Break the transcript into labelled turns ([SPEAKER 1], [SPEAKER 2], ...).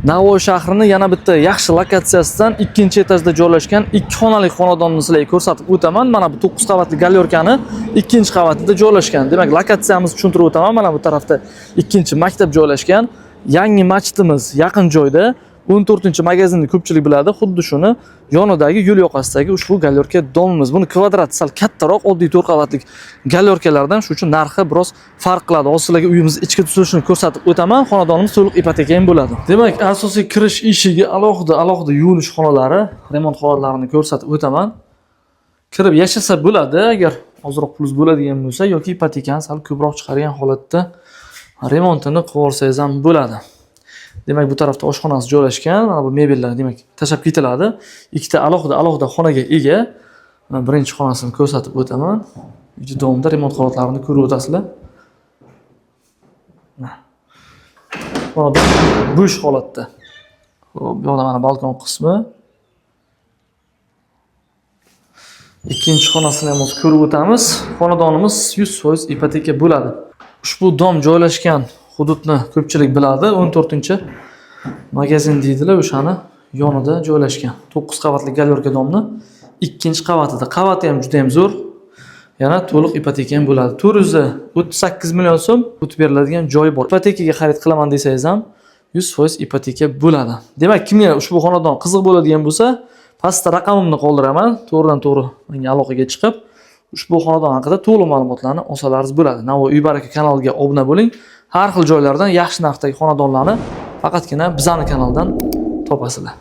[SPEAKER 1] Navoiy shahrining yana bitta yaxshi lokatsiyasidan ikkinchi etajda joylashgan 2 xonali xonadonni sizlarga ko'rsatib o'taman. Mana bu 9 qavatli galyorkani ikkinchi qavatida joylashgan. Demak, lokatsiyamizni tushuntirib o'taman. Mana bu tarafda ikkinchi maktab joylashgan. Yangi masjidimiz yaqin joyda. 14-magazinni ko'pchilik biladi. Xuddi shuni yonidagi yo'l yoqasidagi ushbu galyorka domimiz. Buni kvadrati sal kattaroq, oddiy 4 qavatli galyorkalardan, shuning uchun narxi biroz farq qiladi. Hozir sizlarga uyimiz ichki tuzilishini ko'rsatib o'taman. Xonadonimiz to'liq ipoteka ham bo'ladi. Demak, asosiy kirish eshigi alohida yuvinish xonalari, remont holatlarini ko'rsatib o'taman. Kirib yashasa bo'ladi, agar ozroq pulingiz bo'ladigan bo'lsa yoki ipotekani sal ko'proq chiqargan holatda remontini qilib olsangiz ham bo'ladi. Demak, bu tarafda oshxonasi joylashgan. Mana bu mebellar demak tashab ketiladi. Ikkita alohida xonaga ega. Mana birinchi xonasini ko'rsatib o'taman. Davomida remont holatlarini ko'rib o'tasizlar. Xonadon bo'sh holatda. Xo'p, bu yoqda mana balkon qismi. Ikkinchi xonasini ham ko'rib o'tamiz. Xonadonimiz 100% ipoteka bo'ladi. Ushbu dom joylashgan hududni ko'pchilik biladi. 14-magazin deydilar, o'shani yonida joylashgan. 9 qavatli galyorka domni ikkinchi qavatida. Qavati ham juda ham zo'r. Yana to'liq ipoteka ham bo'ladi. 438 million so'm o'tib beriladigan joyi bor. Ipotekaga xarid qilaman desangiz ham 100% ipoteka bo'ladi. Demak, kimga ushbu xonadon qiziq bo'ladigan bo'lsa, pastda raqamimni qoldiraman. To'g'ridan-to'g'ri menga aloqaga chiqib, ushbu xonadon haqida to'liq ma'lumotlarni olsalaringiz bo'ladi. Navoiy Uy baraka kanaliga obuna bo'ling. Har xil joylardan yaxshi narxdagi xonadonlarni faqatgina bizning kanaldan topasizlar.